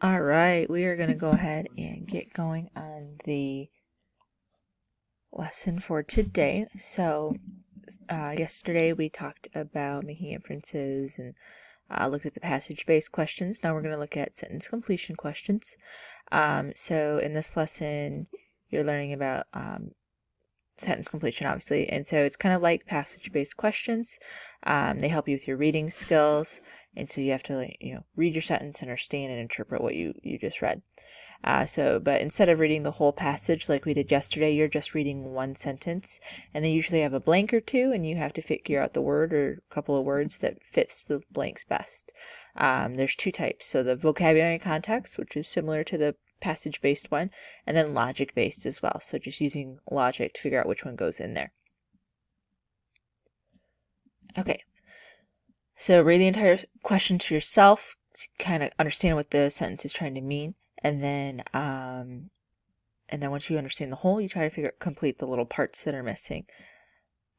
All right, we are going to go ahead and get going on the lesson for today. Yesterday we talked about making inferences and looked at the passage-based questions. Now we're going to look at sentence completion questions. So in this lesson, you're learning about sentence completion, obviously, and so it's kind of like passage-based questions. They help you with your reading skills, and so you have to read your sentence, understand, and interpret what you just read. But instead of reading the whole passage like we did yesterday, you're just reading one sentence, and they usually have a blank or two, and you have to figure out the word or a couple of words that fits the blanks best. There's two types. So the vocabulary context, which is similar to the passage-based one, and then logic-based as well. So just using logic to figure out which one goes in there. Okay. So read the entire question to yourself to kind of understand what the sentence is trying to mean, and then once you understand the whole, you try to complete the little parts that are missing.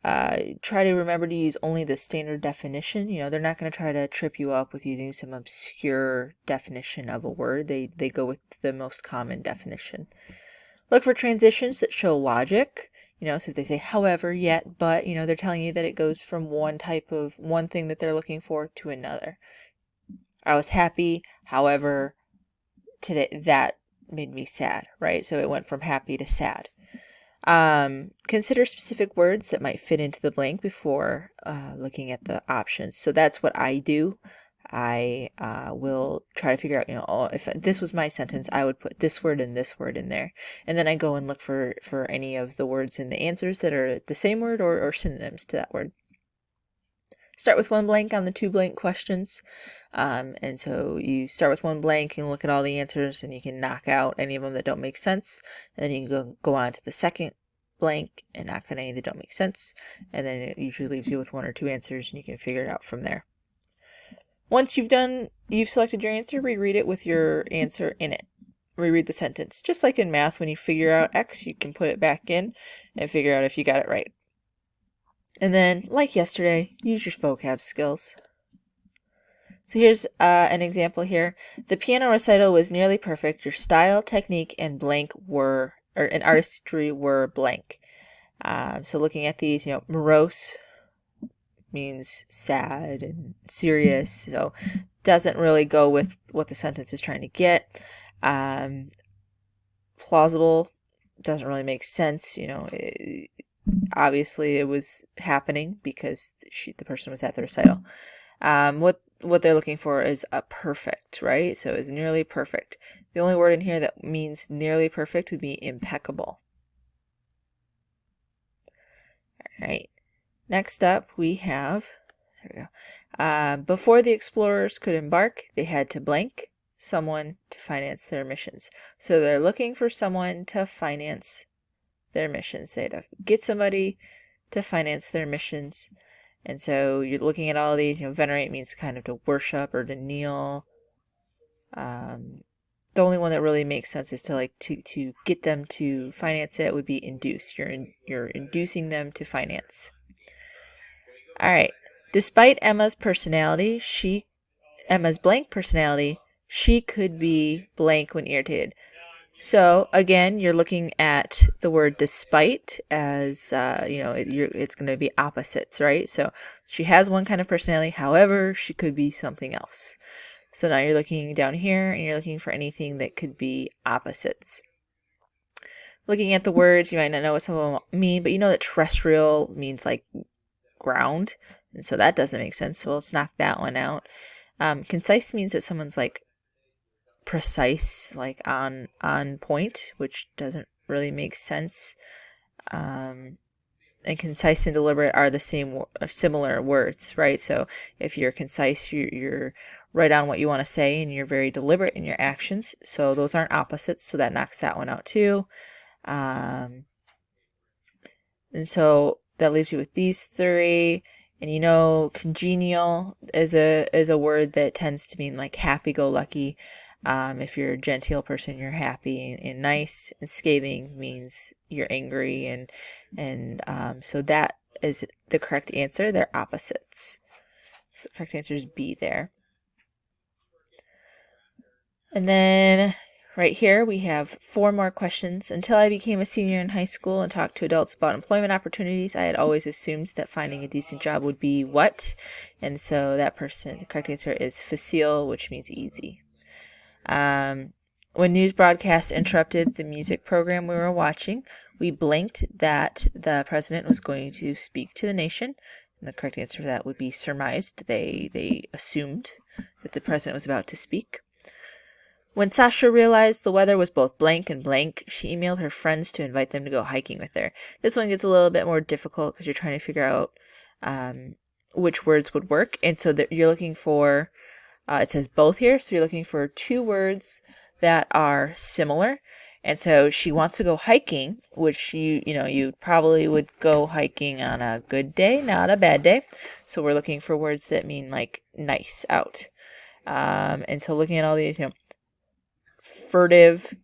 Try to remember to use only the standard definition. They're not going to try to trip you up with using some obscure definition of a word. They go with the most common definition. Look for transitions that show logic. So if they say however, yet, but, they're telling you that it goes from one thing that they're looking for to another. I was happy, however, today that made me sad, right? So it went from happy to sad. Consider specific words that might fit into the blank before looking at the options. So that's what I do. I will try to figure out, if this was my sentence, I would put this word and this word in there. And then I go and look for any of the words in the answers that are the same word or synonyms to that word. Start with one blank on the two blank questions. And so you start with one blank and look at all the answers, and you can knock out any of them that don't make sense. And then you can go on to the second blank and knock out any that don't make sense. And then it usually leaves you with one or two answers, and you can figure it out from there. Once you've selected your answer, reread it with your answer in it. Reread the sentence. Just like in math, when you figure out X, you can put it back in and figure out if you got it right. And then, like yesterday, use your vocab skills. So here's an example here. The piano recital was nearly perfect. Your style, technique, and artistry were blank. So looking at these, morose means sad and serious. So doesn't really go with what the sentence is trying to get. Plausible doesn't really make sense. Obviously it was happening because the person was at the recital. What they're looking for is a perfect, right? So it's nearly perfect. The only word in here that means nearly perfect would be impeccable. All right. Next up, we have, there we go. Before the explorers could embark, they had to blank someone to finance their missions. So they're looking for someone to finance their missions. They had to get somebody to finance their missions. And so you're looking at all of these, venerate means kind of to worship or to kneel. The only one that really makes sense is to get them to finance it would be induce. You're inducing them to finance. All right. Despite Emma's blank personality, she could be blank when irritated. So again, you're looking at the word despite as it's going to be opposites, right? So she has one kind of personality, however, she could be something else. So now you're looking down here and you're looking for anything that could be opposites. Looking at the words, you might not know what some of them mean, but you know that terrestrial means like ground, and so that doesn't make sense. So let's knock that one out. Concise means that someone's like precise, like on point, which doesn't really make sense. And concise and deliberate are the same or similar words, right? So if you're concise, you're right on what you want to say, and you're very deliberate in your actions. So those aren't opposites, so that knocks that one out too. And so that leaves you with these three. And congenial is a word that tends to mean like happy-go-lucky. If you're a genteel person, you're happy and nice. And scathing means you're angry, and so that is the correct answer. They're opposites. So the correct answer is B there. And then right here we have 4 more questions. Until I became a senior in high school and talked to adults about employment opportunities, I had always assumed that finding a decent job would be what? And so that person, the correct answer is facile, which means easy. When news broadcasts interrupted the music program we were watching, we blinked that the president was going to speak to the nation. And the correct answer for that would be surmised. They assumed that the president was about to speak. When Sasha realized the weather was both blank and blank, she emailed her friends to invite them to go hiking with her. This one gets a little bit more difficult because you're trying to figure out which words would work. And so that you're looking for, it says both here, so you're looking for 2 words that are similar. And so she wants to go hiking, which you probably would go hiking on a good day, not a bad day. So we're looking for words that mean like nice out. And so looking at all these, furtive,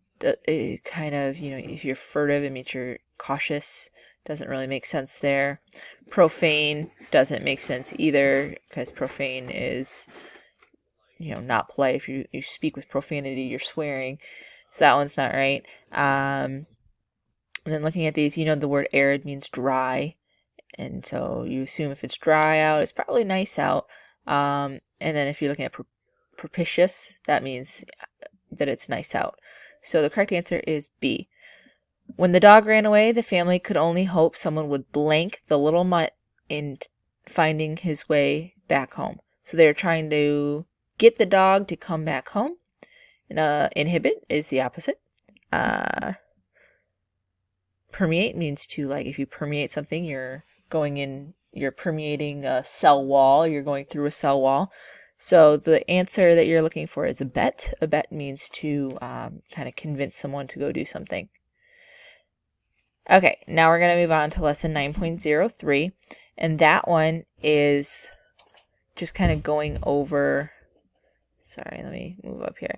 kind of, if you're furtive, it means you're cautious. Doesn't really make sense there. Profane doesn't make sense either, because profane is, not polite. If you speak with profanity, you're swearing. So that one's not right. And then looking at these, the word arid means dry. And so you assume if it's dry out, it's probably nice out. And then if you're looking at propitious, that means that it's nice out. So the correct answer is B. When the dog ran away, the family could only hope someone would blank the little mutt in finding his way back home. So they're trying to get the dog to come back home. And inhibit is the opposite. Permeate means to, like, if you permeate something, you're permeating a cell wall, you're going through a cell wall. So the answer that you're looking for is abet. Abet means to kind of convince someone to go do something. Okay, now we're going to move on to lesson 9.03, and that one is just kind of going over, sorry, let me move up here.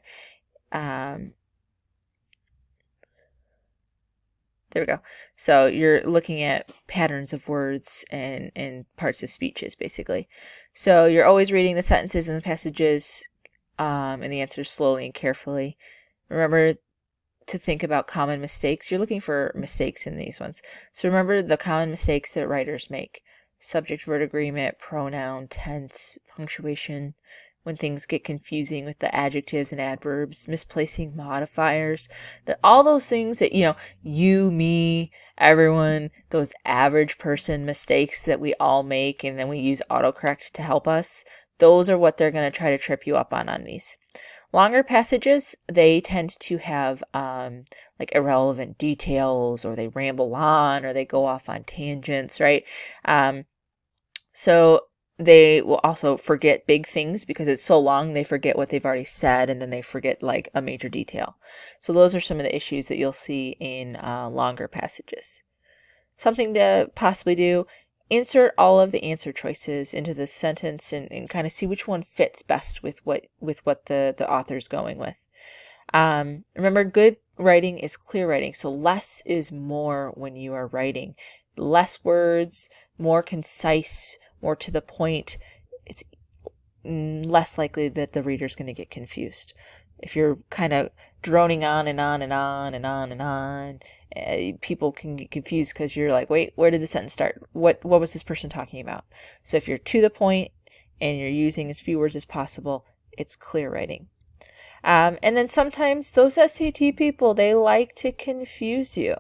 There we go. So you're looking at patterns of words and parts of speeches, basically. So you're always reading the sentences and the passages and the answers slowly and carefully. Remember to think about common mistakes. You're looking for mistakes in these ones. So remember the common mistakes that writers make. Subject-verb agreement, pronoun, tense, punctuation, when things get confusing with the adjectives and adverbs, misplacing modifiers, all those things that, you, me, everyone, those average person mistakes that we all make, and then we use autocorrect to help us, those are what they're going to try to trip you up on these. Longer passages, they tend to have like irrelevant details, or they ramble on, or they go off on tangents, right? So they will also forget big things because it's so long, they forget what they've already said, and then they forget like a major detail. So those are some of the issues that you'll see in longer passages. Something to possibly do, insert all of the answer choices into the sentence and kind of see which one fits best with what the author's going with. Remember, good writing is clear writing. So less is more when you are writing. Less words, more concise, more to the point. It's less likely that the reader's going to get confused. If you're kind of droning on and on and on and on and on, people can get confused because you're like, wait, where did the sentence start? What was this person talking about? So if you're to the point and you're using as few words as possible, it's clear writing. And then sometimes those SAT people, they like to confuse you.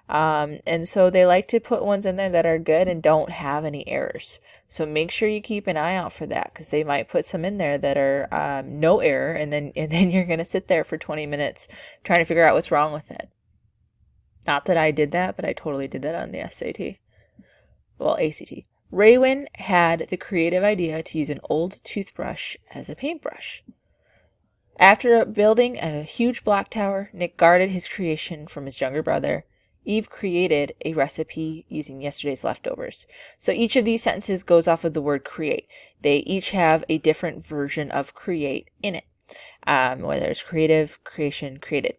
And so they like to put ones in there that are good and don't have any errors. So make sure you keep an eye out for that, because they might put some in there that are no error, and then you're going to sit there for 20 minutes trying to figure out what's wrong with it. Not that I did that, but I totally did that on the SAT. Well, ACT. Raywin had the creative idea to use an old toothbrush as a paintbrush. After building a huge block tower, Nick guarded his creation from his younger brother. Eve created a recipe using yesterday's leftovers. So each of these sentences goes off of the word create. They each have a different version of create in it, whether it's creative, creation, created.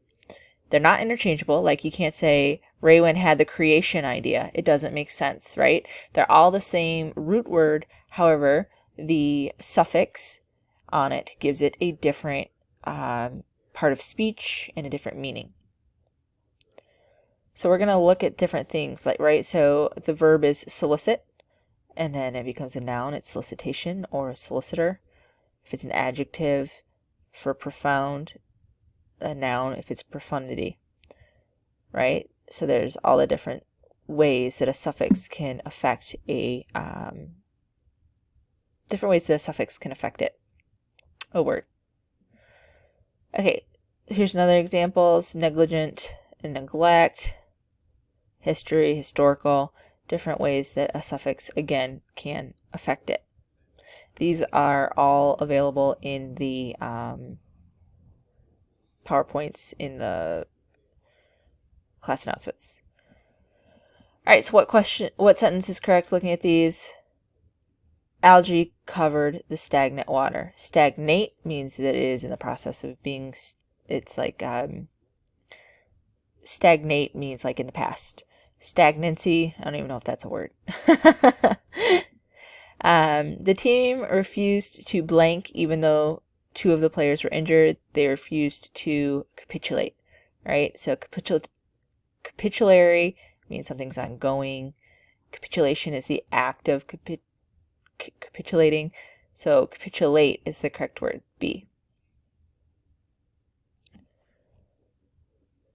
They're not interchangeable. Like, you can't say Raywin had the creation idea. It doesn't make sense, right? They're all the same root word. However, the suffix on it gives it a different part part of speech and a different meaning. So we're going to look at different things, like, right? So the verb is solicit, and then it becomes a noun. It's solicitation or a solicitor. If it's an adjective, for profound, a noun if it's profundity, right? So there's all the different ways that a suffix can affect a word. Okay, here's another examples: negligent and neglect, history, historical, different ways that a suffix again can affect it. These are all available in the PowerPoints in the class announcements. All right, so what sentence is correct looking at these? Algae covered the stagnant water. Stagnate means that it is in the process of being, it's like, stagnate means like in the past. Stagnancy, I don't even know if that's a word. The team refused to blank even though 2 of the players were injured. They refused to capitulate, right? So capitulary means something's ongoing. Capitulation is the act of capitulating. So capitulate is the correct word, B.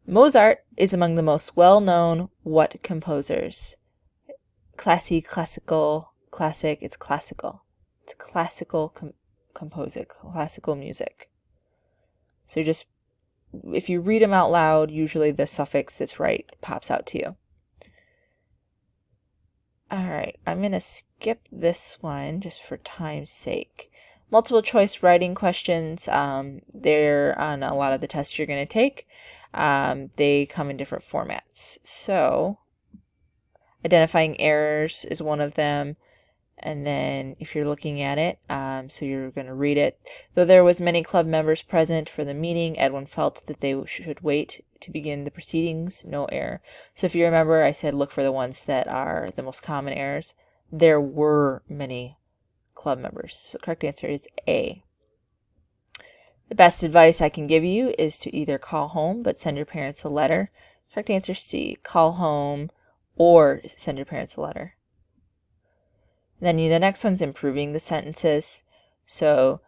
Mozart is among the most well-known what composers? Classic, it's classical. It's classical classical music. So just, if you read them out loud, usually the suffix that's right pops out to you. All right, I'm going to skip this one just for time's sake. Multiple choice writing questions, they're on a lot of the tests you're going to take. They come in different formats. So identifying errors is one of them. And then if you're looking at it, so you're going to read it. Though there was many club members present for the meeting, Edwin felt that they should wait to begin the proceedings. No error. So if you remember, I said look for the ones that are the most common errors. There were many club members. So the correct answer is A. The best advice I can give you is to either call home but send your parents a letter. Correct answer C. Call home or send your parents a letter. Then the next one's improving the sentences. So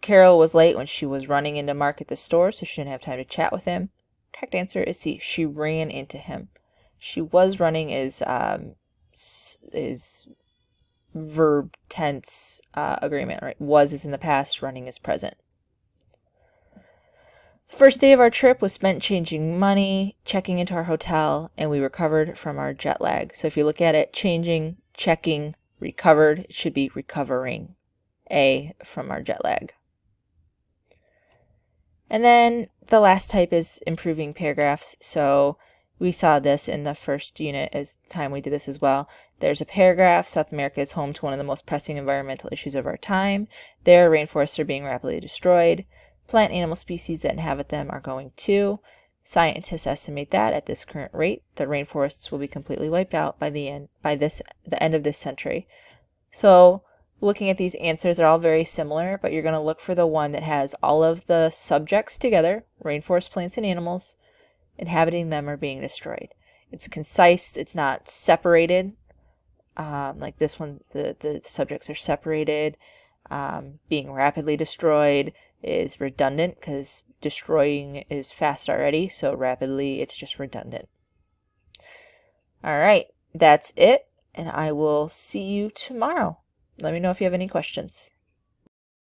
Carol was late when she was running into Mark at the store, so she didn't have time to chat with him. Correct answer is C. She ran into him. She was running is verb tense agreement, right? Was is in the past, running is present. The first day of our trip was spent changing money, checking into our hotel, and we recovered from our jet lag. So if you look at it, changing, checking, recovered, it should be recovering. A, from our jet lag. And then the last type is improving paragraphs. So we saw this in the first unit as time we did this as well. There's a paragraph. South America is home to one of the most pressing environmental issues of our time. Their rainforests are being rapidly destroyed. Plant and animal species that inhabit them are going too. Scientists estimate that at this current rate, the rainforests will be completely wiped out by the end of this century. So looking at these answers, they're all very similar, but you're going to look for the one that has all of the subjects together: rainforest, plants, and animals. Inhabiting them are being destroyed. It's concise. It's not separated. Like this one, the subjects are separated. Being rapidly destroyed is redundant because destroying is fast already, so rapidly it's just redundant. All right, that's it, and I will see you tomorrow. Let me know if you have any questions.